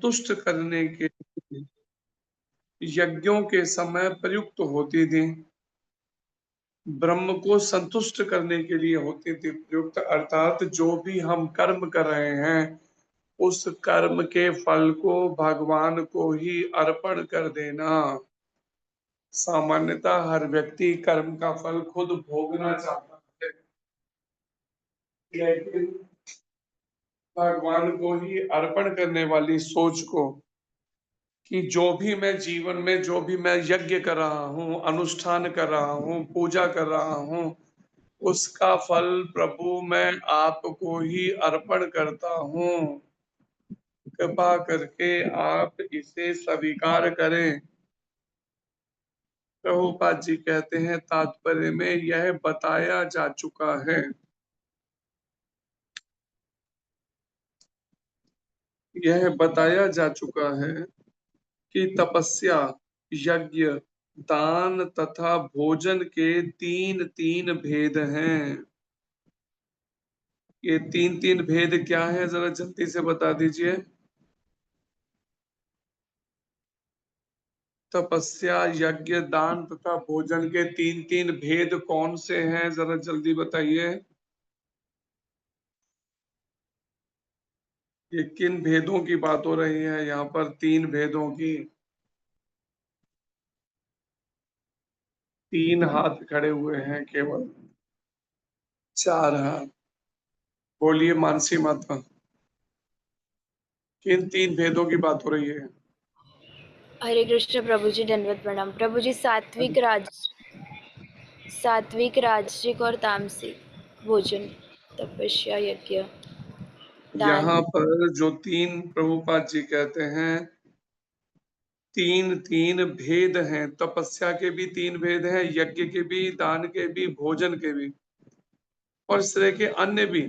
संतुष्ट करने के लिए यज्ञों के समय प्रयुक्त होती थी। ब्रह्म को संतुष्ट करने के लिए होती थी प्रयुक्त, अर्थात जो भी हम कर्म कर रहे हैं उस कर्म के फल को भगवान को ही अर्पण कर देना। सामान्यतः हर व्यक्ति कर्म का फल खुद भोगना चाहता है, लेकिन भगवान को ही अर्पण करने वाली सोच को, कि जो भी मैं जीवन में जो भी मैं यज्ञ कर रहा हूँ, अनुष्ठान कर रहा हूँ, पूजा कर रहा हूँ, उसका फल प्रभु मैं आपको ही अर्पण करता हूँ। कृपा करके आप इसे स्वीकार करें। प्रभुपाद जी कहते हैं तात्पर्य में यह बताया जा चुका है, यह बताया जा चुका है कि तपस्या, यज्ञ, दान तथा भोजन के तीन तीन भेद हैं। ये तीन तीन भेद क्या है, जरा जल्दी से बता दीजिए। तपस्या, यज्ञ, दान तथा भोजन के तीन तीन भेद कौन से हैं, जरा जल्दी बताइए। ये किन भेदों की बात हो रही है यहाँ पर, तीन भेदों की? तीन हाथ खड़े हुए हैं केवल, चार हाथ। बोलिए मानसी माता, किन तीन भेदों की बात हो रही है? हरे कृष्ण प्रभु जी, दंडवत प्रणाम प्रभु जी। सात्विक, राजसिक और तामसिक भोजन, तपस्या, यज्ञ, दान। यहाँ पर जो तीन प्रभुपाद जी कहते हैं, तीन तीन भेद हैं। तपस्या के भी तीन भेद हैं, यज्ञ के भी, दान के भी, भोजन के भी, और इस तरह के अन्य भी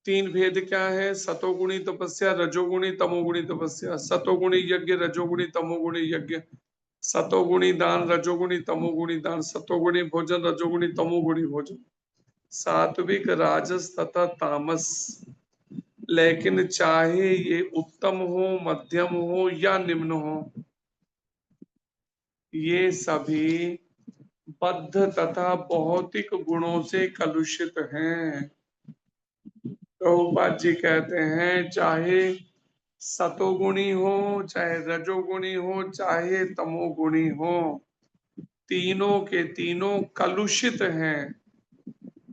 तीन भेद क्या है? सतोगुणी तपस्या, रजोगुणी तमोगुणी तपस्या, सतोगुणी यज्ञ, रजोगुणी तमोगुणी यज्ञ, सतोगुणी दान, रजोगुणी तमोगुणी दान, सतोगुणी भोजन, रजोगुणी तमोगुणी भोजन, सात्विक, राजस तथा तामस। लेकिन चाहे ये उत्तम हो, मध्यम हो या निम्न हो, ये सभी बद्ध तथा भौतिक गुणों से कलुषित हैं। प्रभुपाद जी कहते हैं चाहे सतोगुणी हो, चाहे रजोगुणी हो, चाहे तमोगुणी हो, तीनों के तीनों कलुषित हैं,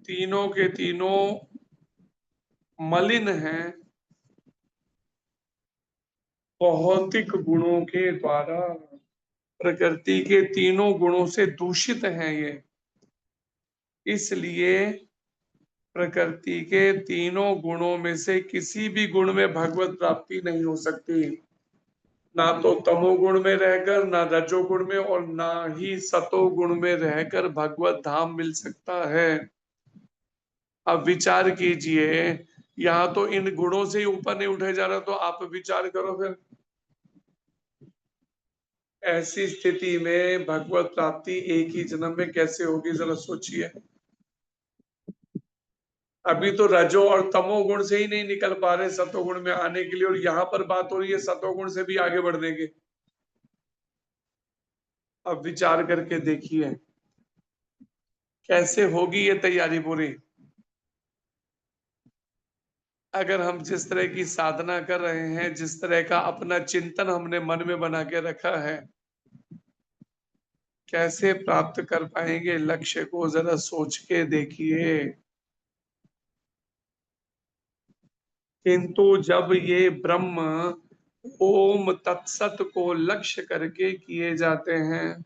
तीनों के तीनों मलिन हैं, भौतिक गुणों के द्वारा, प्रकृति के तीनों गुणों से दूषित हैं ये। इसलिए प्रकृति के तीनों गुणों में से किसी भी गुण में भगवत प्राप्ति नहीं हो सकती, ना तो तमोगुण में रहकर, ना रजोगुण में, और ना ही सतोगुण में रहकर भगवत धाम मिल सकता है। अब विचार कीजिए, यहाँ तो इन गुणों से ही ऊपर नहीं उठे जा रहा, तो आप विचार करो फिर ऐसी स्थिति में भगवत प्राप्ति एक ही जन्म में कैसे होगी, जरा सोचिए। अभी तो रजो और तमोगुण से ही नहीं निकल पा रहे सतोगुण में आने के लिए, और यहाँ पर बात हो रही है सतोगुण से भी आगे बढ़ने की। अब विचार करके देखिए कैसे होगी ये तैयारी पूरी। अगर हम जिस तरह की साधना कर रहे हैं, जिस तरह का अपना चिंतन हमने मन में बना के रखा है, कैसे प्राप्त कर पाएंगे लक्ष्य को, जरा सोच के देखिए। किंतु जब ये ब्रह्म ओम तत्सत को लक्ष्य करके किए जाते हैं,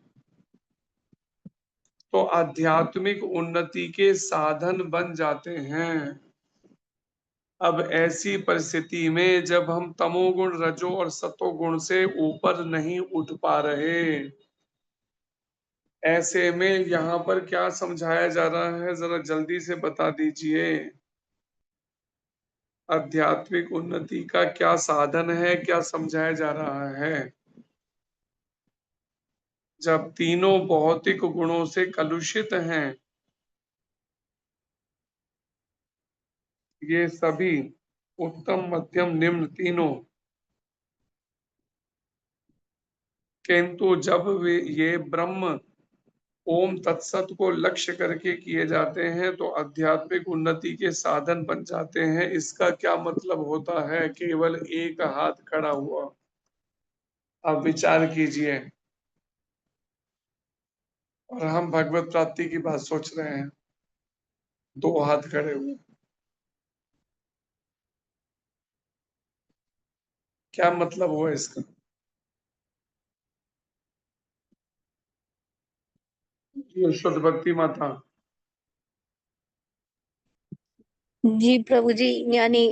तो आध्यात्मिक उन्नति के साधन बन जाते हैं। अब ऐसी परिस्थिति में जब हम तमोगुण, रजो और सतोगुण से ऊपर नहीं उठ पा रहे, ऐसे में यहाँ पर क्या समझाया जा रहा है, जरा जल्दी से बता दीजिए। आध्यात्मिक उन्नति का क्या साधन है, क्या समझाया जा रहा है? जब तीनों भौतिक गुणों से कलुषित हैं, ये सभी उत्तम, मध्यम, निम्न तीनों, किंतु जब ये ब्रह्म ओम तत्सत को लक्ष्य करके किए जाते हैं तो आध्यात्मिक उन्नति के साधन बन जाते हैं। इसका क्या मतलब होता है? केवल एक हाथ खड़ा हुआ। अब विचार कीजिए, और हम भगवत प्राप्ति की बात सोच रहे हैं, दो हाथ खड़े हुए, क्या मतलब हुआ इसका? ये शुद्ध भक्ति माता। जी प्रभु जी, यानी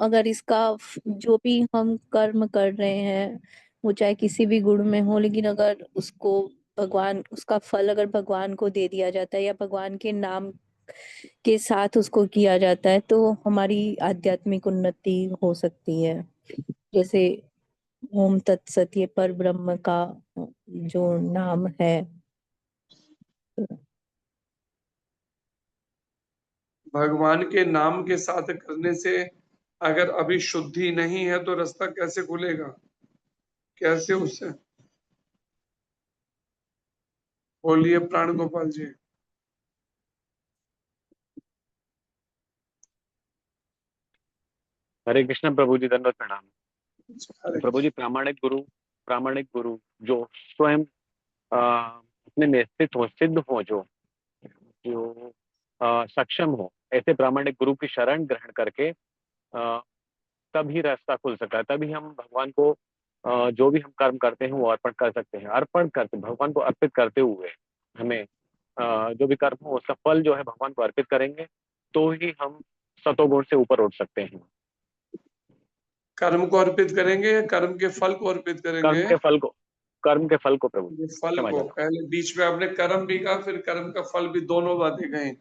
अगर इसका जो भी हम कर्म कर रहे हैं वो चाहे किसी भी गुण में हो, लेकिन अगर उसको भगवान, उसका फल अगर भगवान को दे दिया जाता है या भगवान के नाम के साथ उसको किया जाता है तो हमारी आध्यात्मिक उन्नति हो सकती है। जैसे ओम तत्सत ये पर ब्रह्म का जो नाम है। भगवान के नाम के साथ करने से अगर अभी शुद्धि नहीं है तो रास्ता कैसे खुलेगा? कैसे उससे? बोलिए प्राण गोपाल जी। हरे कृष्ण प्रभु जी, दंडवत प्रणाम। हरे प्रभु जी, प्रामाणिक गुरु जो स्वयं अपने में स्थित हो, सिद्ध हो, जो जो सक्षम हो, ऐसे प्रामाणिक गुरु की शरण ग्रहण करके तभी रास्ता खुल सकता है। तभी हम भगवान को जो भी हम कर्म करते हैं वो अर्पण कर सकते हैं। अर्पण करते, भगवान को अर्पित करते हुए हमें जो भी कर्म हो उसका फल जो है भगवान को अर्पित करेंगे तो ही हम सतोगुण से ऊपर उठ सकते हैं। कर्म को अर्पित करेंगे या कर्म के फल को अर्पित करेंगे? कर्म के फल को प्रभु जी, ये फल क्षमा को, चाहता पहले बीच में आपने कर्म भी कहा, फिर कर्म का फल भी, दोनों बातें कही।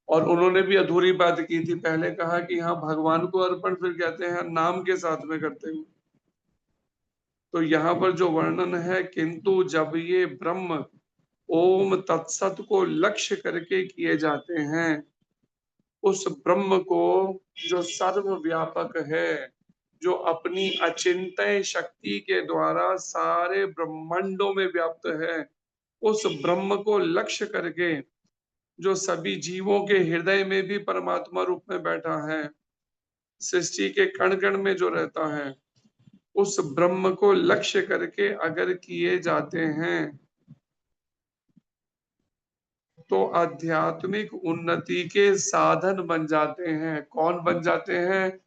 और उन्होंने भी अधूरी बात की थी। पहले कहा कि हाँ भगवान को अर्पण, फिर कहते हैं नाम के साथ में करते हुए। तो यहाँ पर जो वर्णन है, किंतु जब ये ब्रह्म ओम तत्सत को लक्ष्य करके किए जाते हैं, उस ब्रह्म को जो सर्वव्यापक है, जो अपनी अचिंत्य शक्ति के द्वारा सारे ब्रह्मांडों में व्याप्त है, उस ब्रह्म को लक्ष्य करके जो सभी जीवों के हृदय में भी परमात्मा रूप में बैठा है, सृष्टि के कण कण में जो रहता है, उस ब्रह्म को लक्ष्य करके अगर किए जाते हैं तो आध्यात्मिक उन्नति के साधन बन जाते हैं। कौन बन जाते हैं?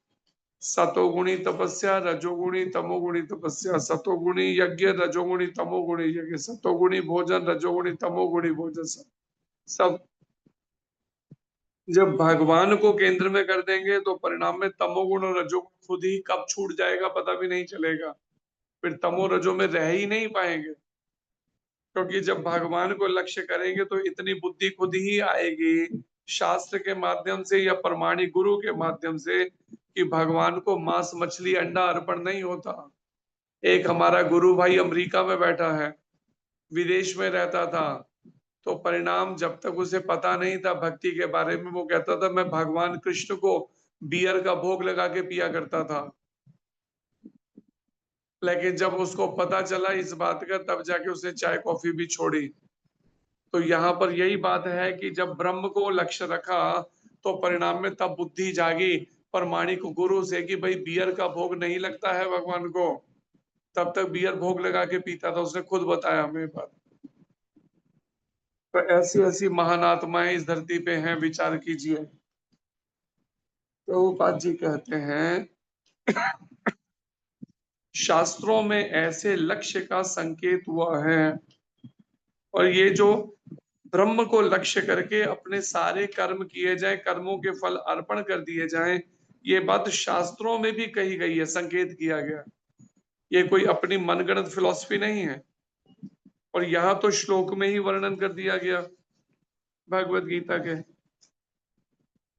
सतोगुणी तपस्या, रजोगुणी तमोगुणी तपस्या, सतोगुणी यज्ञ, रजोगुणी तमोगुणी यज्ञ, सतोगुणी भोजन, रजोगुणी तमोगुणी भोजन, सब जब भगवान को केंद्र में कर देंगे तो परिणाम में तमोगुण और रजोगुण खुद ही कब छूट जाएगा पता भी नहीं चलेगा। फिर तमो रजो में रह ही नहीं पाएंगे, क्योंकि जब भगवान को लक्ष्य करेंगे तो इतनी बुद्धि खुद ही आएगी, शास्त्र के माध्यम से या प्रमाणिक गुरु के माध्यम से, कि भगवान को मांस मछली अंडा अर्पण नहीं होता। एक हमारा गुरु भाई अमेरिका में बैठा है, विदेश में रहता था, तो परिणाम जब तक उसे पता नहीं था भक्ति के बारे में, वो कहता था मैं भगवान कृष्ण को बियर का भोग लगा के पिया करता था। लेकिन जब उसको पता चला इस बात का, तब जाके उसने चाय कॉफी भी छोड़ी। तो यहाँ पर यही बात है कि जब ब्रह्म को लक्ष्य रखा तो परिणाम में तब बुद्धि जागी प्रमाणिक गुरु से कि भाई बियर का भोग नहीं लगता है भगवान को। तब तक बियर भोग लगा के पीता था, उसने खुद बताया हमें बात। तो ऐसी ऐसी महान आत्माएं इस धरती पे हैं, विचार कीजिए। प्रभुपाद जी कहते हैं शास्त्रों में ऐसे लक्ष्य का संकेत हुआ है, और ये जो ब्रह्म को लक्ष्य करके अपने सारे कर्म किए जाए, कर्मों के फल अर्पण कर दिए जाएं, ये बात शास्त्रों में भी कही गई है, संकेत किया गया। ये कोई अपनी मनगढ़ंत फिलॉसफी नहीं है। और यहाँ तो श्लोक में ही वर्णन कर दिया गया। भगवत गीता के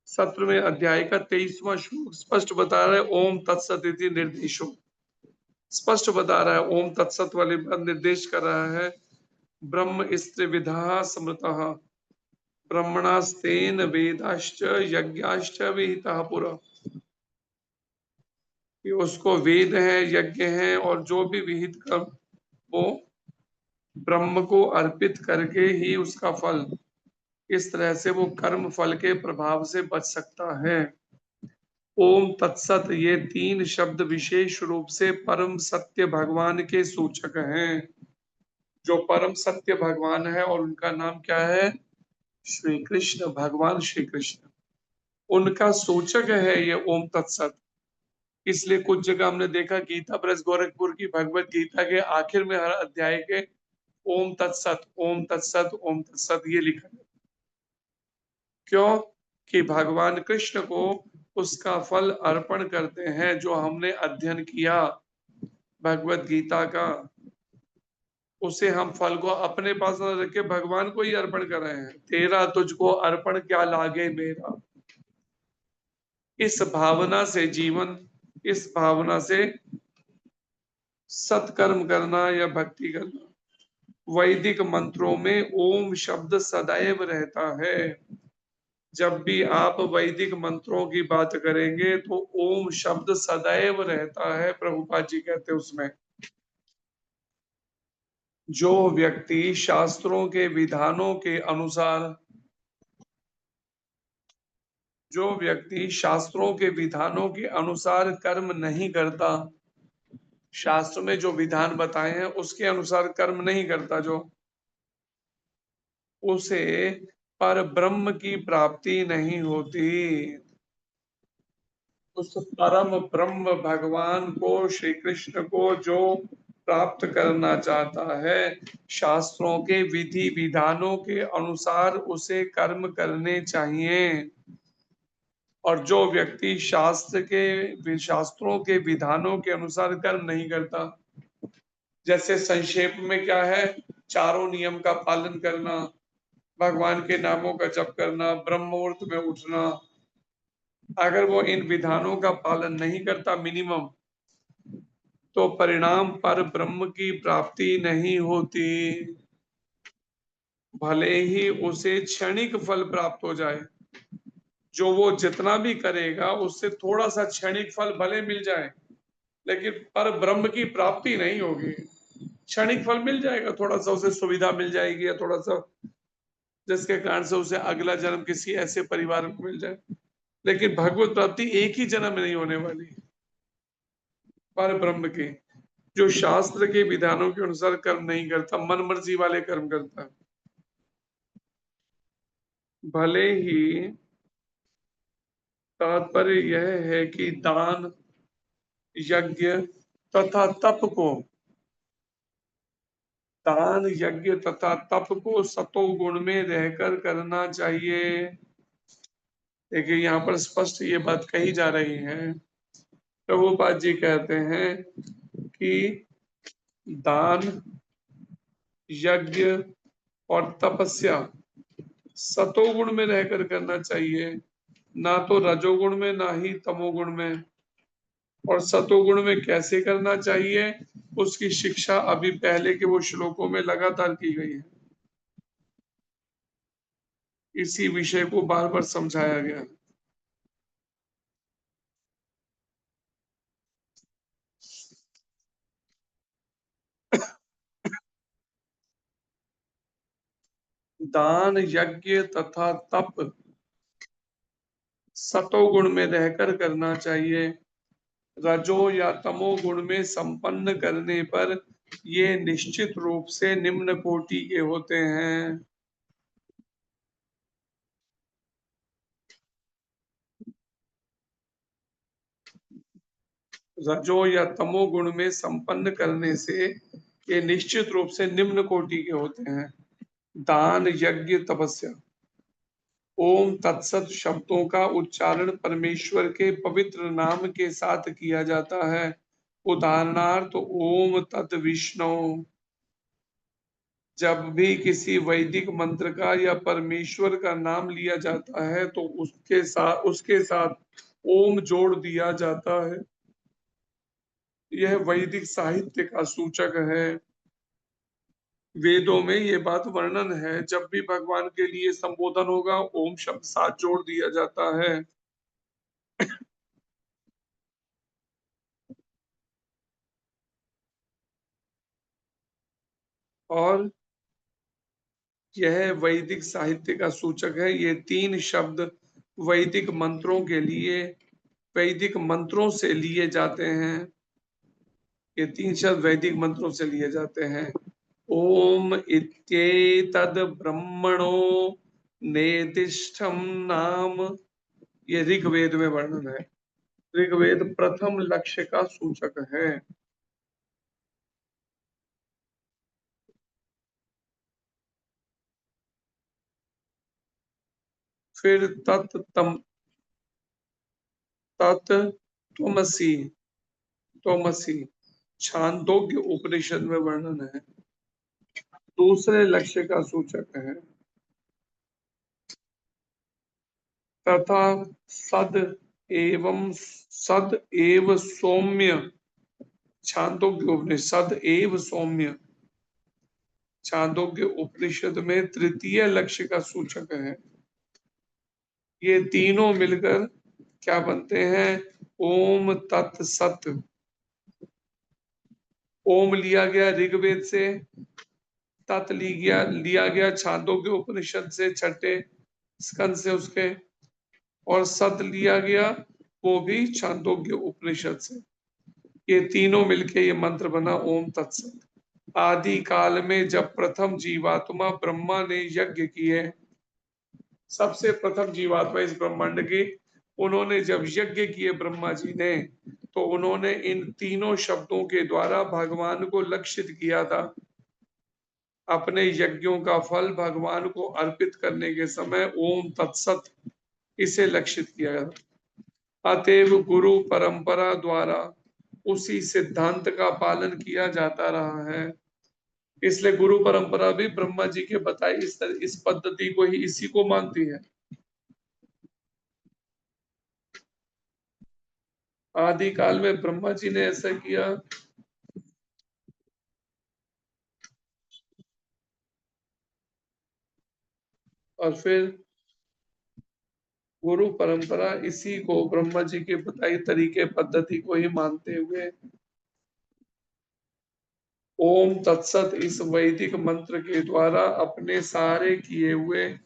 17वें अध्याय का 23वां श्लोक स्पष्ट बता रहा है, ओम तत्सत इति निर्देशो। स्पष्ट बता रहा है, ओम तत्सत वाले निर्देश कर रहा है, ब्रह्म स्त्रिविधा स्मृतः ब्रह्मणास्तेन वेदाश्च यज्ञाश्च विहितः पुरा। कि उसको वेद है, यज्ञ है, और जो भी विहित कर्म वो ब्रह्म को अर्पित करके ही उसका फल, इस तरह से वो कर्म फल के प्रभाव से बच सकता है। ओम तत्सत, ये तीन शब्द विशेष रूप से परम सत्य भगवान के सूचक हैं। जो परम सत्य भगवान है और उनका नाम क्या है? श्री कृष्ण, भगवान श्री कृष्ण, उनका सूचक है ये ओम तत्सत। इसलिए कुछ जगह हमने देखा गीता प्रेस गोरखपुर की भगवत गीता के आखिर में हर अध्याय के ओम तत्सत, ओम तत्सत, ओम तत्सत ये लिखा है। क्यों? कि भगवान कृष्ण को उसका फल अर्पण करते हैं। जो हमने अध्ययन किया भगवत गीता का, उसे हम फल को अपने पास न रख के भगवान को ही अर्पण कर रहे हैं। तेरा तुझको अर्पण क्या लागे मेरा, इस भावना से जीवन, इस भावना से सत्कर्म करना या भक्ति करना। वैदिक मंत्रों में ओम शब्द सदैव रहता है। जब भी आप वैदिक मंत्रों की बात करेंगे तो ओम शब्द सदैव रहता है। प्रभुपाद जी कहते हैं उसमें, जो व्यक्ति शास्त्रों के विधानों के अनुसार, जो व्यक्ति शास्त्रों के विधानों के अनुसार कर्म नहीं करता, शास्त्र में जो विधान बताए हैं उसके अनुसार कर्म नहीं करता, जो उसे पर ब्रह्म की प्राप्ति नहीं होती। उस परम ब्रह्म भगवान को, श्री कृष्ण को जो प्राप्त करना चाहता है, शास्त्रों के विधि विधानों के अनुसार उसे कर्म करने चाहिए। और जो व्यक्ति शास्त्रों के विधानों के अनुसार कर्म नहीं करता, जैसे संक्षेप में क्या है, चारों नियम का पालन करना, भगवान के नामों का जप करना, ब्रह्म मुहूर्त में उठना, अगर वो इन विधानों का पालन नहीं करता मिनिमम, तो परिणाम पर ब्रह्म की प्राप्ति नहीं होती। भले ही उसे क्षणिक फल प्राप्त हो जाए, जो वो जितना भी करेगा उससे थोड़ा सा क्षणिक फल भले मिल जाए, लेकिन पर ब्रह्म की प्राप्ति नहीं होगी। क्षणिक फल मिल जाएगा, थोड़ा सा उसे सुविधा मिल जाएगी, या थोड़ा सा जिसके कारण से उसे अगला जन्म किसी ऐसे परिवार में मिल जाए, लेकिन भगवत प्राप्ति एक ही जन्म में नहीं होने वाली। पर ब्रह्म की, जो शास्त्र के विधानों के अनुसार कर्म नहीं करता, मन मर्जी वाले कर्म करता है, भले ही, तात्पर्य यह है कि दान, यज्ञ तथा तप को, दान यज्ञ तथा तप को सतोगुण में रहकर करना चाहिए। देखिए यहाँ पर स्पष्ट ये बात कही जा रही है। प्रभुपाद जी कहते हैं कि दान, यज्ञ और तपस्या सतोगुण में रहकर करना चाहिए, ना तो रजोगुण में, ना ही तमोगुण में। और सतोगुण में कैसे करना चाहिए, उसकी शिक्षा अभी पहले के वो श्लोकों में लगातार की गई है। इसी विषय को बार बार समझाया गया। दान, यज्ञ तथा तप सतोगुण में रहकर करना चाहिए। रजो या तमो गुण में संपन्न करने पर ये निश्चित रूप से निम्न कोटि के होते हैं। रजो या तमो गुण में संपन्न करने से ये निश्चित रूप से निम्न कोटि के होते हैं। दान, यज्ञ, तपस्या। ओम तत्सत शब्दों का उच्चारण परमेश्वर के पवित्र नाम के साथ किया जाता है। उदाहरणार्थ ओम तत् विष्णु। जब भी किसी वैदिक मंत्र का या परमेश्वर का नाम लिया जाता है तो उसके साथ ओम जोड़ दिया जाता है। यह वैदिक साहित्य का सूचक है। वेदों में ये बात वर्णन है, जब भी भगवान के लिए संबोधन होगा ओम शब्द साथ जोड़ दिया जाता है। और यह वैदिक साहित्य का सूचक है। ये 3 शब्द वैदिक मंत्रों के लिए, वैदिक मंत्रों से लिए जाते हैं। ये 3 शब्द वैदिक मंत्रों से लिए जाते हैं। ओम इत्येतद् ब्रह्मणो नेदिष्ठम नाम, ये ऋग्वेद में वर्णन है। ऋग्वेद प्रथम लक्ष्य का सूचक है। फिर त्वमसि, त्वमसि छांदोग्य उपनिषद में वर्णन है, दूसरे लक्ष्य का सूचक है। तथा सद एव सौम्य, छांदोग्य उपनिषद एव सौम्य, छांदोग्य उपनिषद में तृतीय लक्ष्य का सूचक है। ये तीनों मिलकर क्या बनते हैं? ओम तत्सत। ओम लिया गया ऋग्वेद से, तत् लिया गया छांदोग्य उपनिषद से, छठे स्कंद से उसके, और सत लिया गया वो भी छांदोग्य उपनिषद से। ये तीनों मिलके ये मंत्र बना ओम तत्सत। आदि काल में जब प्रथम जीवात्मा ब्रह्मा ने यज्ञ किए, सबसे प्रथम जीवात्मा इस ब्रह्मांड की, उन्होंने जब यज्ञ किए ब्रह्मा जी ने, तो उन्होंने इन तीनों शब्दों के द्वारा भगवान को लक्षित किया था। अपने यज्ञों का फल भगवान को अर्पित करने के समय ओम तत्सत इसे लक्षित किया गया। अतएव गुरु परंपरा द्वारा उसी सिद्धांत का पालन किया जाता रहा है। इसलिए गुरु परंपरा भी ब्रह्मा जी के बताई इस पद्धति को ही, इसी को मानती है। आदि काल में ब्रह्मा जी ने ऐसा किया, और फिर गुरु परंपरा इसी को, ब्रह्मा जी के बताई तरीके पद्धति को ही मानते हुए ओम तत्सत इस वैदिक मंत्र के द्वारा अपने सारे किए हुए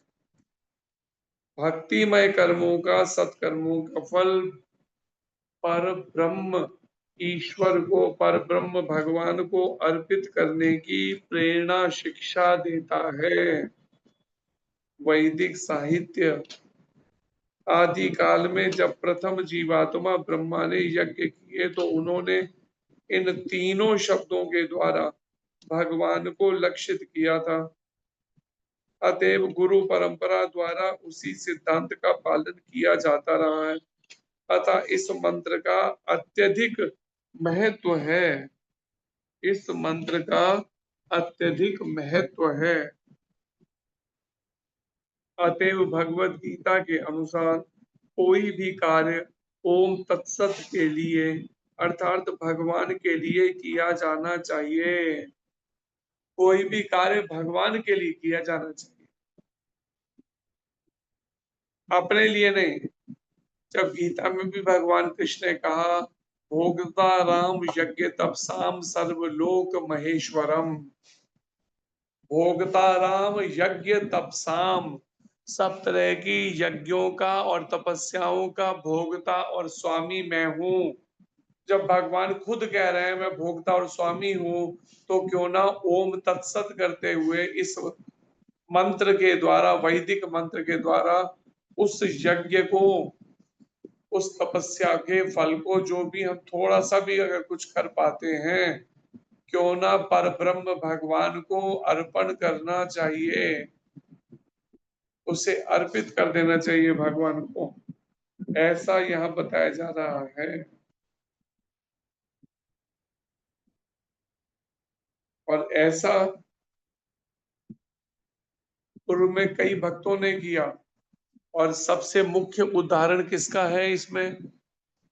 भक्तिमय कर्मों का, सत्कर्मों का फल पर ब्रह्म ईश्वर को, पर ब्रह्म भगवान को अर्पित करने की प्रेरणा, शिक्षा देता है वैदिक साहित्य। आदि काल में जब प्रथम जीवात्मा ब्रह्मा ने यज्ञ किए, तो उन्होंने इन तीनों शब्दों के द्वारा भगवान को लक्षित किया था। अतएव गुरु परंपरा द्वारा उसी सिद्धांत का पालन किया जाता रहा है। अतः इस मंत्र का अत्यधिक महत्व है, इस मंत्र का अत्यधिक महत्व है। अतएव भगवत गीता के अनुसार कोई भी कार्य ओम तत्सत के लिए, अर्थात भगवान के लिए किया जाना चाहिए। कोई भी कार्य भगवान के लिए किया जाना चाहिए, अपने लिए नहीं। जब गीता में भी भगवान कृष्ण ने कहा, भोगता राम यज्ञ तपसाम सर्वलोक महेश्वरम, भोगता राम यज्ञ तपसाम, सब तरह की यज्ञों का और तपस्याओं का भोगता और स्वामी मैं हूं। जब भगवान खुद कह रहे हैं मैं भोगता और स्वामी हूं, तो क्यों ना ओम तत्सत करते हुए इस मंत्र के द्वारा, वैदिक मंत्र के द्वारा उस यज्ञ को, उस तपस्या के फल को, जो भी हम थोड़ा सा भी अगर कुछ कर पाते हैं, क्यों ना पर ब्रह्म भगवान को अर्पण करना चाहिए, उसे अर्पित कर देना चाहिए भगवान को। ऐसा यहाँ बताया जा रहा है। और ऐसा पूर्व में कई भक्तों ने किया। और सबसे मुख्य उदाहरण किसका है इसमें,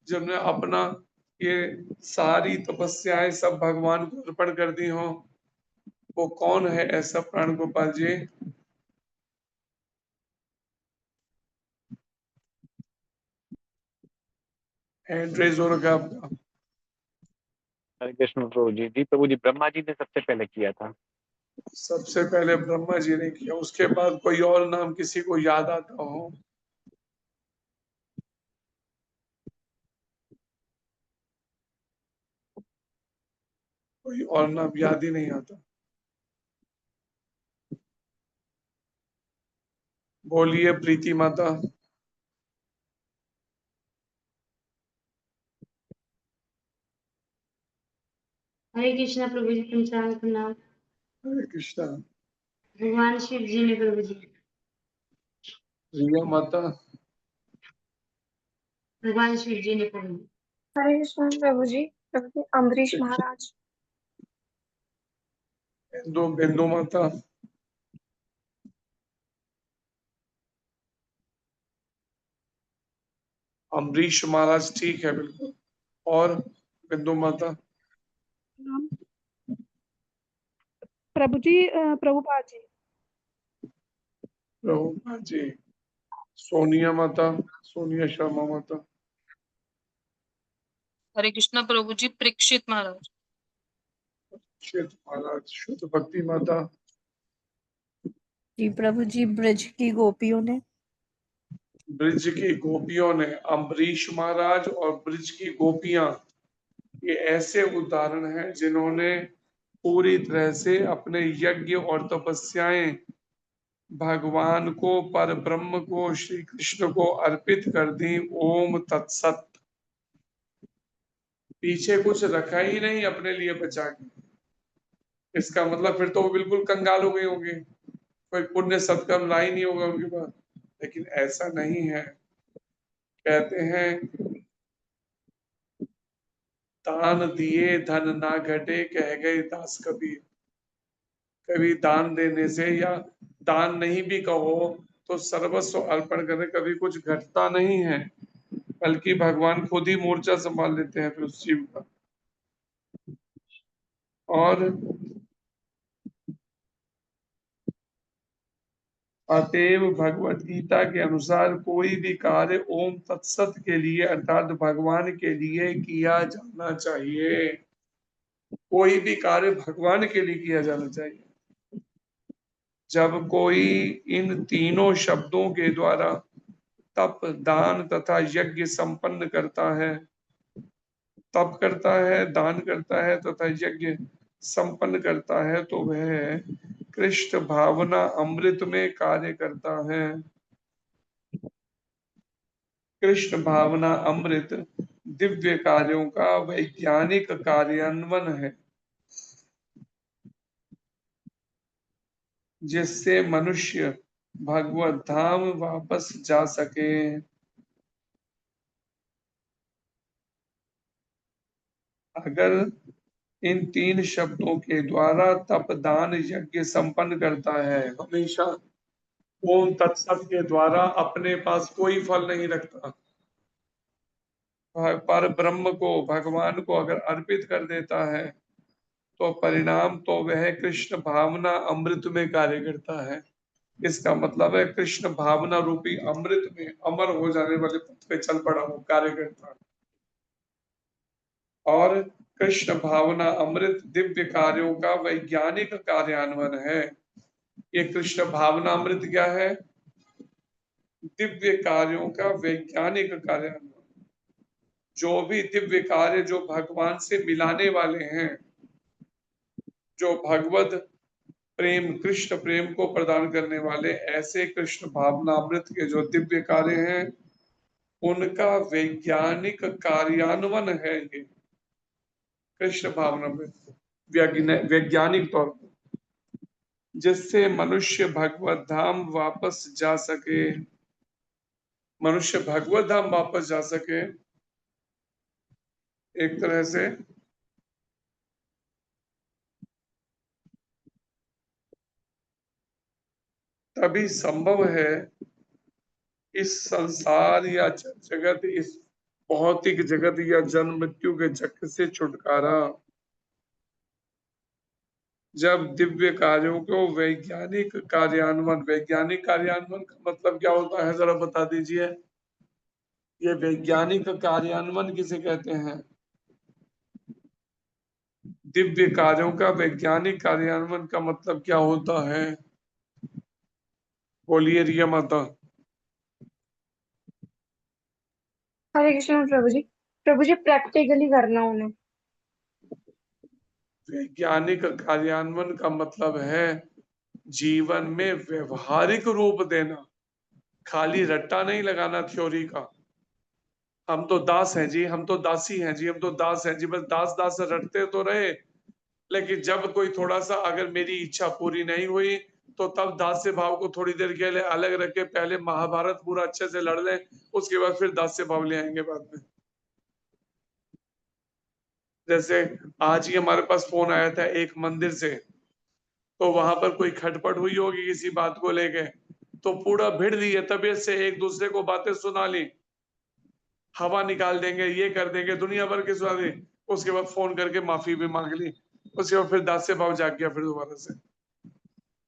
जिन्होंने अपना ये सारी तपस्याएं सब भगवान को अर्पण कर दी हो? वो कौन है ऐसा प्राण गोपाल जी? हैंड रेज हो रखा है आपका। हरे कृष्ण प्रभु जी। जी प्रभु जी, ब्रह्मा जी ने सबसे पहले किया था। सबसे पहले ब्रह्मा जी ने किया, उसके बाद कोई और नाम किसी को याद आता हो? कोई और नाम याद ही नहीं आता। बोलिए प्रीति माता। हरे कृष्णा प्रभु जी, पंचांग प्रणाम। हरे कृष्णा। भगवान शिव जी ने प्रभु जी। रिया माता। भगवान शिव जी ने प्रभु जी। हरे कृष्ण प्रभु जी। प्रभु जी अम्बरीश महाराज। बिंदु बिंदु माता। अम्बरीश महाराज ठीक है बिल्कुल। और बिंदु माता। प्रभु जी प्रभुपाद जी। प्रभुपाद जी। सोनिया माता। सोनिया शर्मा माता। हरे कृष्णा प्रभु जी, परीक्षित महाराज। श्वेत महाराज। शुद्ध भक्ति माता। जी प्रभु जी, ब्रज की गोपियों ने। ब्रिज की गोपियों ने। अम्बरीश महाराज और ब्रिज की गोपियां, ये ऐसे उदाहरण हैं जिन्होंने पूरी तरह से अपने यज्ञ और तपस्याएं भगवान को, पर ब्रह्म को, श्री कृष्ण को अर्पित कर दी। ओम तत्सत। पीछे कुछ रखा ही नहीं अपने लिए बचा के। इसका मतलब फिर तो वो बिल्कुल कंगाल हो गए होंगे, कोई पुण्य सत्कर्म ला ही नहीं होगा उनके पास। लेकिन ऐसा नहीं है। कहते हैं दान दिए धन ना घटे, कह गए दास कबीर। कभी दान देने से, या दान नहीं भी कहो तो सर्वस्व अर्पण करने, कभी कुछ घटता नहीं है, बल्कि भगवान खुद ही मोर्चा संभाल लेते हैं फिर उस जीव का। और अतएव भगवत गीता के अनुसार कोई भी कार्य ओम तत्सत के लिए अर्थात भगवान के लिए किया जाना चाहिए। कोई भी कार्य भगवान के लिए किया जाना चाहिए। जब कोई इन तीनों शब्दों के द्वारा तप, दान तथा यज्ञ संपन्न करता है, तप करता है, दान करता है तथा यज्ञ संपन्न करता है, तो वह कृष्ण भावना अमृत में कार्य करता है। कृष्ण भावना अमृत दिव्य कार्यों का वैज्ञानिक कार्यान्वयन है, जिससे मनुष्य भगवत धाम वापस जा सके। अगर इन तीन शब्दों के द्वारा तप, दान, यज्ञ संपन्न करता है, हमेशा ओम तत्सत के द्वारा अपने पास कोई फल नहीं रखता, पर ब्रह्म को, भगवान को अगर अर्पित कर देता है, तो परिणाम तो वह कृष्ण भावना अमृत में कार्य करता है। इसका मतलब है कृष्ण भावना रूपी अमृत में अमर हो जाने वाले पथ पे चल पड़ा, वो कार्य करता है। और कृष्ण भावना अमृत दिव्य कार्यों का वैज्ञानिक कार्यान्वयन है। ये कृष्ण भावना अमृत क्या है? दिव्य कार्यों का वैज्ञानिक कार्यान्वयन। जो भी दिव्य कार्य जो भगवान से मिलाने वाले हैं, जो भगवत प्रेम, कृष्ण प्रेम को प्रदान करने वाले, ऐसे कृष्ण भावना अमृत के जो दिव्य कार्य हैं, उनका वैज्ञानिक कार्यान्वयन है ये कृष्ण भावना अमृत, वैज्ञानिक तौर पर, जिससे मनुष्य भगवत धाम वापस जा सके। मनुष्य भगवत धाम वापस जा सके, एक तरह से तभी संभव है इस संसार या जगत, इस भौतिक जगत या जन्म मृत्यु के चक्र से छुटकारा, जब दिव्य कार्यों को वैज्ञानिक कार्यान्वयन। वैज्ञानिक कार्यान्वयन का मतलब क्या होता है, जरा बता दीजिए। ये वैज्ञानिक कार्यान्वयन किसे कहते हैं? दिव्य कार्यों का वैज्ञानिक कार्यान्वयन का मतलब क्या होता है? बोलिए रिया माता। हरे कृष्ण प्रभु जी प्रैक्टिकली करना उन्हें। वैज्ञानिक कार्यान्वयन का मतलब है जीवन में व्यवहारिक रूप देना, खाली रट्टा नहीं लगाना थ्योरी का। हम तो दास हैं जी, हम तो दासी हैं जी, हम तो दास हैं जी, बस दास दास रटते तो रहे। लेकिन जब कोई थोड़ा सा अगर मेरी इच्छा पूरी नहीं हुई तो तब दास्य भाव को थोड़ी देर के लिए अलग रख के पहले महाभारत पूरा अच्छे से लड़ लें, उसके बाद फिर दास्य भाव ले आएंगे बाद में। जैसे आज ही हमारे पास फोन आया था एक मंदिर से, तो वहां पर कोई खटपट हुई होगी किसी बात को लेके, तो पूरा भिड़ दिए तबीयत से एक दूसरे को बातें सुना ली, हवा निकाल देंगे, ये कर देंगे, दुनिया भर के सुना दी। उसके बाद फोन करके माफी भी मांग ली, उसके बाद फिर दास्य भाव जाग गया फिर दोबारा से।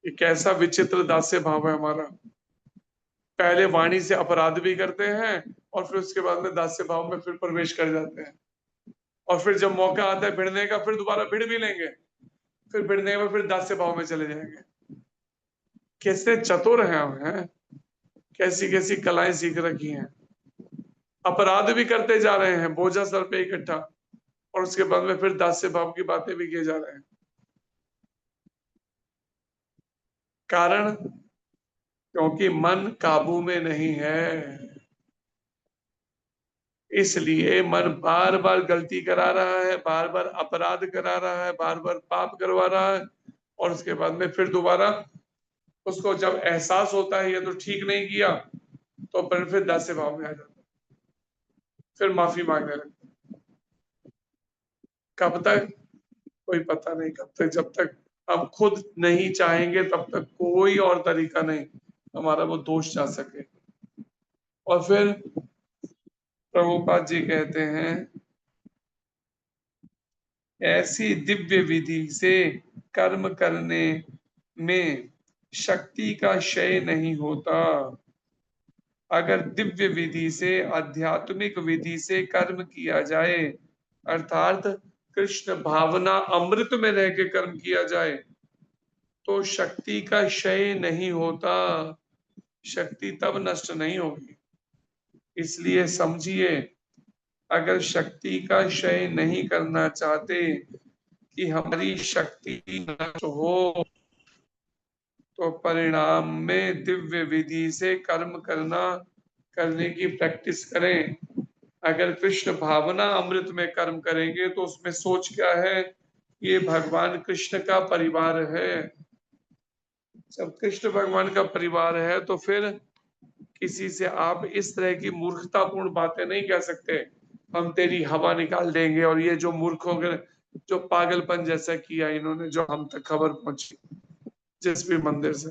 ये कैसा विचित्र दास्य भाव है हमारा। पहले वाणी से अपराध भी करते हैं और फिर उसके बाद में दास्य भाव में फिर प्रवेश कर जाते हैं, और फिर जब मौका आता है भिड़ने का फिर दोबारा भिड़ भी लेंगे, फिर भिड़ने में फिर दास्य भाव में चले जाएंगे। कैसे चतुर हैं हम, हैं कैसी कैसी कलाएं सीख रखी हैं। अपराध भी करते जा रहे हैं बोझा सर पे इकट्ठा, और उसके बाद में फिर दास्य भाव की बातें भी किए जा रहे हैं। कारण क्योंकि मन काबू में नहीं है, इसलिए मन बार बार गलती करा रहा है, बार बार अपराध करा रहा है, बार बार पाप करवा रहा है, और उसके बाद में फिर दोबारा उसको जब एहसास होता है ये तो ठीक नहीं किया, तो फिर दास्य भाव में आ जाता है, फिर माफी मांगने लगता है। कब तक कोई पता नहीं, कब तक, जब तक हम खुद नहीं चाहेंगे तब तक कोई और तरीका नहीं हमारा वो दोष जा सके। और फिर प्रभुपाद जी कहते हैं ऐसी दिव्य विधि से कर्म करने में शक्ति का क्षय नहीं होता। अगर दिव्य विधि से, आध्यात्मिक विधि से कर्म किया जाए, अर्थात कृष्ण भावना अमृत में रह के कर्म किया जाए, तो शक्ति का क्षय नहीं होता, शक्ति तब नष्ट नहीं होगी। इसलिए समझिए, अगर शक्ति का क्षय नहीं करना चाहते कि हमारी शक्ति नष्ट हो, तो परिणाम में दिव्य विधि से कर्म करने की प्रैक्टिस करें। अगर कृष्ण भावना अमृत में कर्म करेंगे तो उसमें सोच क्या है, ये भगवान कृष्ण का परिवार है। जब कृष्ण भगवान का परिवार है तो फिर किसी से आप इस तरह की मूर्खतापूर्ण बातें नहीं कह सकते, हम तेरी हवा निकाल देंगे, और ये जो मूर्खों के जो पागलपन जैसा किया इन्होंने, जो हम तक खबर पहुंची जिस भी मंदिर से,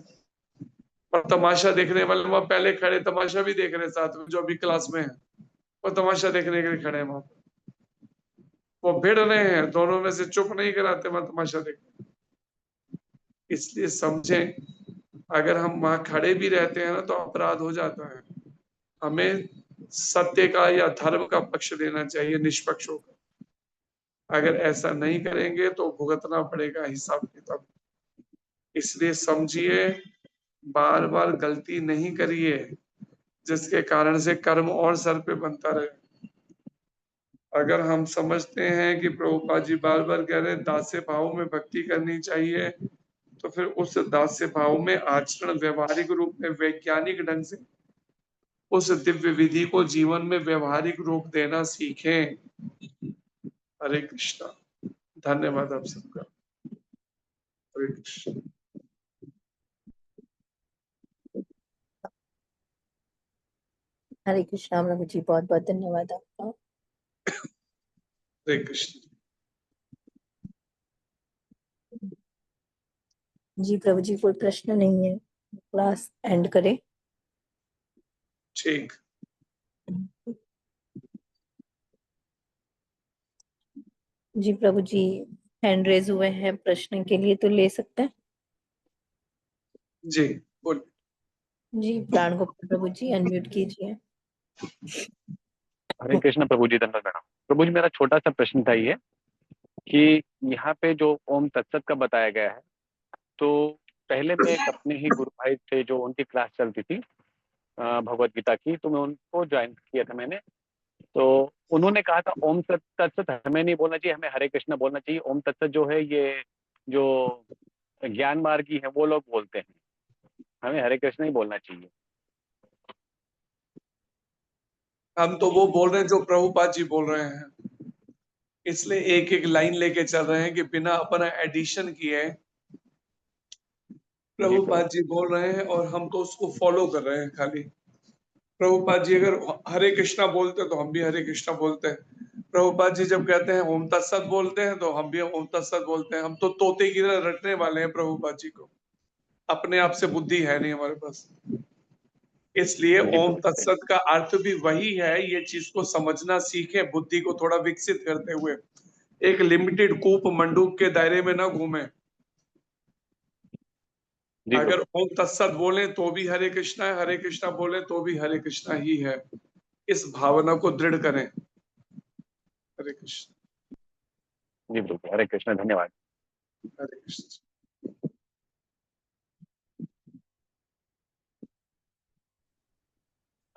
और तमाशा देखने वाले वहां पहले खड़े, तमाशा भी देख रहे साथ में, जो अभी क्लास में है वो तमाशा देखने के लिए खड़े हैं वहां पर, वो भिड़ रहे हैं, दोनों में से चुप नहीं कराते वहां तमाशा देख। इसलिए समझें, अगर हम वहां खड़े भी रहते हैं ना तो अपराध हो जाता है। हमें सत्य का या धर्म का पक्ष लेना चाहिए, निष्पक्ष होकर। अगर ऐसा नहीं करेंगे तो भुगतना पड़ेगा हिसाब किताब। इसलिए समझिए, बार बार गलती नहीं करिए जिसके कारण से कर्म और सर पे बनता रहे। अगर हम समझते हैं कि प्रभुपाद जी बार बार कह रहे हैं दास्य भाव में भक्ति करनी चाहिए, तो फिर उस दास्य भाव में आचरण व्यवहारिक रूप में वैज्ञानिक ढंग से उस दिव्य विधि को जीवन में व्यवहारिक रूप देना सीखें। हरे कृष्णा। धन्यवाद आप सबका। हरे कृष्ण। हरे कृष्णा प्रभु जी, बहुत बहुत धन्यवाद आपका। हरे कृष्ण। जी प्रभु जी, कोई प्रश्न नहीं है, क्लास एंड करें। ठीक। जी प्रभु जी, हैंड रेज हुए हैं प्रश्न के लिए, तो ले सकते हैं। जी बोलिए। जी प्राण गोपाल प्रभु जी, अनम्यूट कीजिए। हरे कृष्ण प्रभु जी, धन्यवाद मैडम। प्रभु जी, मेरा छोटा सा प्रश्न था ये कि यहाँ पे जो ओम तत्सत का बताया गया है, तो पहले मैं एक अपने ही गुरु भाई थे जो उनकी क्लास चलती थी भगवत गीता की, तो मैं उनको ज्वाइन किया था मैंने। तो उन्होंने कहा था ओम तत्सत हमें नहीं बोलना चाहिए, हमें हरे कृष्णा बोलना चाहिए। ओम तत्सत जो है ये जो ज्ञान मार्गी है वो लोग बोलते हैं, हमें हरे कृष्ण ही बोलना चाहिए। हम तो वो बोल रहे हैं जो प्रभुपाद जी बोल रहे हैं, इसलिए एक एक लाइन लेके चल रहे हैं कि बिना अपना एडिशन किए प्रभुपाद जी बोल रहे हैं और हम तो उसको फॉलो कर रहे हैं खाली। प्रभुपाद जी अगर हरे कृष्णा बोलते तो हम भी हरे कृष्णा बोलते हैं। प्रभुपाद जी जब कहते हैं ओम तत्सत बोलते हैं तो हम भी ओम तत्सत बोलते हैं। हम तो तोते की तरह रटने वाले हैं प्रभुपाद जी को, अपने आप से बुद्धि है नहीं हमारे पास। इसलिए जी ओम प्रभु। तत्सत का अर्थ भी वही है, ये चीज को समझना सीखे, बुद्धि को थोड़ा विकसित करते हुए एक लिमिटेड कूप मंडूक के दायरे में ना घूमे। जी अगर प्रभु। ओम तत्सत बोले तो भी हरे कृष्णा है, हरे कृष्णा बोले तो भी हरे कृष्णा ही है। इस भावना को दृढ़ करें। हरे कृष्ण। जी प्रभु, हरे कृष्ण, धन्यवाद। हरे कृष्ण।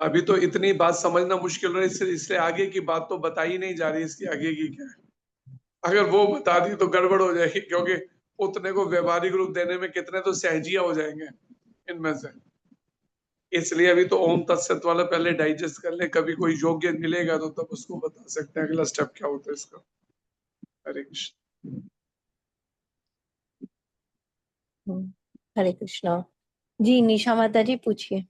अभी तो इतनी बात समझना मुश्किल हो रही है, इसलिए आगे की बात तो बताई नहीं जा रही, इसकी आगे की क्या है। अगर वो बता दी तो गड़बड़ हो जाएगी, क्योंकि उतने को व्यवहारिक रूप देने में कितने तो सहजिया हो जाएंगे इनमें से। इसलिए अभी तो ओम तत्सत वाला पहले डाइजेस्ट कर ले, कभी कोई योग्य मिलेगा तो तब उसको बता सकते हैं अगला स्टेप क्या होता है इसका। हरे कृष्ण। हरे कृष्णा। जी निशा माता जी पूछिए।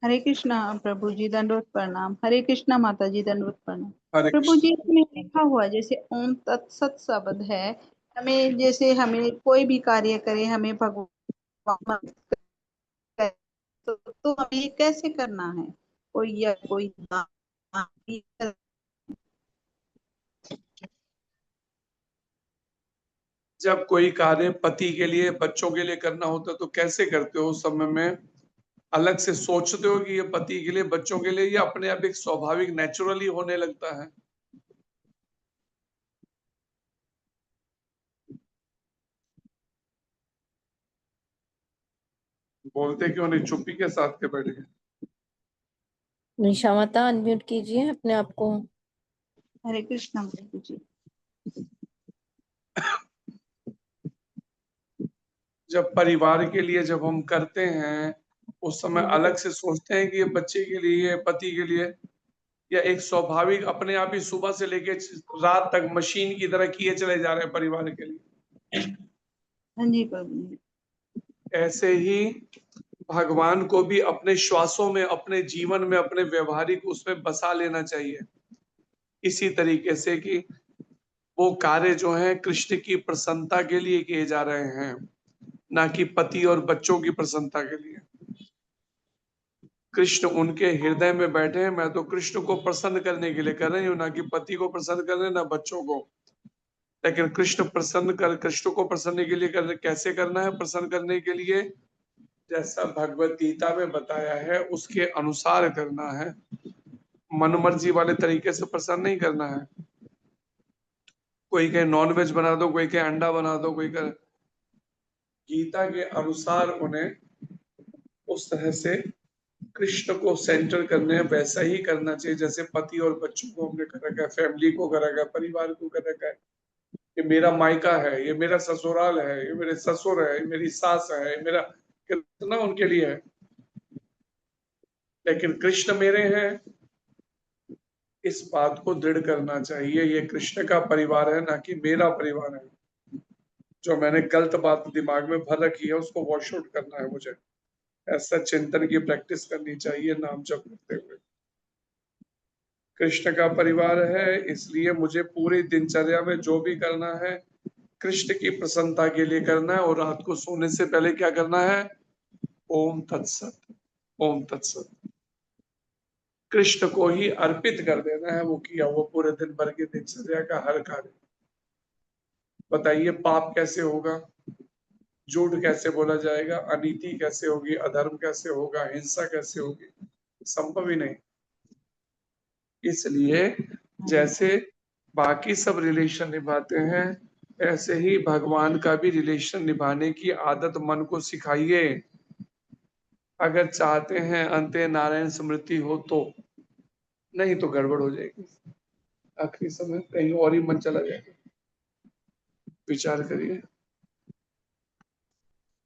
हरे कृष्णा प्रभु जी, दंडवत प्रणाम। हरे कृष्णा माता जी, दंडवत प्रणाम। हरे प्रभु जी, कृष्ण। इसमें लिखा हुआ जैसे ओम तत्सत शब्द है, हमें जैसे हमें कोई भी कार्य करे, हमें भगवान तो हमें ये कैसे करना है? कोई या कोई जब कोई कार्य पति के लिए बच्चों के लिए करना होता है तो कैसे करते हो? उस समय में अलग से सोचते हो कि ये पति के लिए बच्चों के लिए, या अपने आप एक स्वाभाविक नेचुरली होने लगता है? बोलते क्यों नहीं, चुप्पी के साथ के बैठ गए? निशा माता अनम्यूट कीजिए अपने आप को। हरे कृष्णा प्रभु जी। जब परिवार के लिए जब हम करते हैं उस समय अलग से सोचते हैं कि ये बच्चे के लिए, ये पति के लिए, या एक स्वाभाविक अपने आप ही सुबह से लेके रात तक मशीन की तरह किए चले जा रहे हैं परिवार के लिए? हाँ जी प्रभु जी। ऐसे ही भगवान को भी अपने श्वासों में, अपने जीवन में, अपने व्यवहारिक उसमें बसा लेना चाहिए, इसी तरीके से कि वो कार्य जो है कृष्ण की प्रसन्नता के लिए किए जा रहे हैं, ना कि पति और बच्चों की प्रसन्नता के लिए। कृष्ण उनके हृदय में बैठे हैं, मैं तो कृष्ण को प्रसन्न करने के लिए कर रही हूँ, ना कि पति को प्रसन्न करने, ना बच्चों को। लेकिन कृष्ण को प्रसन्न के लिए कैसे करना है? प्रसन्न करने के लिए जैसा भगवत गीता में बताया है उसके अनुसार करना है, मनमर्जी वाले तरीके से प्रसन्न नहीं करना है। कोई कहे नॉनवेज बना दो, कोई कहे अंडा बना दो, कोई कहे, गीता के अनुसार उन्हें उस तरह से कृष्ण को सेंटर करने वैसा ही करना चाहिए जैसे पति और बच्चों को हमने कर रखा है, फैमिली को कर रखा है, परिवार को कर रखा है। ये मेरा मायका है, ये मेरा ससुराल है, ये मेरे ससुर है, ये मेरी सास है, ये मेरा, कितना उनके लिए है। लेकिन कृष्ण मेरे हैं, इस बात को दृढ़ करना चाहिए। ये कृष्ण का परिवार है, ना कि मेरा परिवार है। जो मैंने गलत बात दिमाग में भर रखी है उसको वॉश आउट करना है मुझे। ऐसा चिंतन की प्रैक्टिस करनी चाहिए नाम जप करते हुए। कृष्ण का परिवार है, इसलिए मुझे पूरी दिनचर्या में जो भी करना है कृष्ण की प्रसन्नता के लिए करना है। और रात को सोने से पहले क्या करना है? ओम तत्सत, ओम तत्सत कृष्ण को ही अर्पित कर देना है वो किया वो पूरे दिन भर की दिनचर्या का हर कार्य। बताइए पाप कैसे होगा, झूठ कैसे बोला जाएगा, अनीति कैसे होगी, अधर्म कैसे होगा, हिंसा कैसे होगी? संभव ही नहीं। इसलिए जैसे बाकी सब रिलेशन निभाते हैं, ऐसे ही भगवान का भी रिलेशन निभाने की आदत मन को सिखाइए। अगर चाहते हैं अंते नारायण स्मृति हो तो, नहीं तो गड़बड़ हो जाएगी। आखिरी समय कहीं और ही मन चला जाएगा। विचार करिए।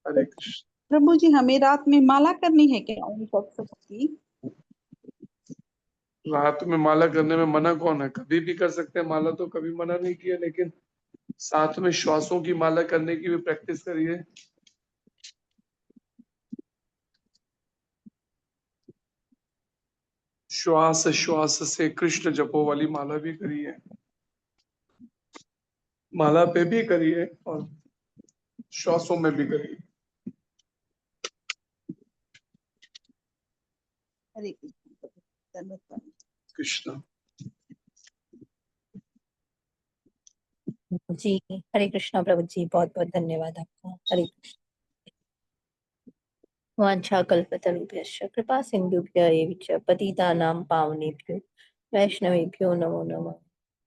हरे कृष्ण। प्रभु जी, हमें रात में माला करनी है क्या ओम तत्सत की? रात में माला करने में मना कौन है? कभी भी कर सकते हैं माला, तो कभी मना नहीं किया, लेकिन साथ में श्वासों की माला करने की भी प्रैक्टिस करिए। श्वास श्वास से कृष्ण जपो वाली माला भी करिए, माला पे भी करिए और श्वासों में भी करिए। हरे कृष्ण प्रभु, धन्यवाद प्रभु। कृष्ण। जी हरे कृष्णा प्रभु जी, बहुत बहुत धन्यवाद आपका। हरे कृष्ण। वांछा कल्पतरुभ्यश्च कृपा सिंधुभ्य एव च पतितानां पावनेभ्यो वैष्णवेभ्यो नमो नमः।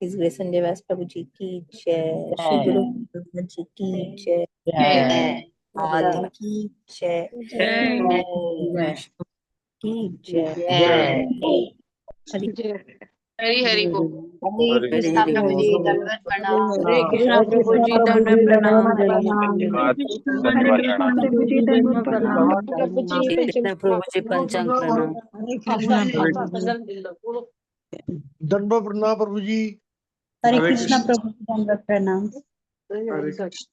इस ग्रेस संडे व्यास प्रभु जी की जय, श्री गुरु गोविंद जी की जय, माता की जय, वैष्णव की जय। हरि हरी हरी बोल। हरे कृष्णा प्रभु जी, दंडवत प्रणाम। हरे कृष्णा प्रभु जी, दंडवत प्रणाम। हरे कृष्ण प्रभु जी, धन्यवाद प्रणाम। प्रभु जी पंचांग प्रणाम। दंडवत प्रणाम प्रभु जी। हरे कृष्ण प्रभु जी, धन्यवाद प्रणाम। हरे कृष्ण।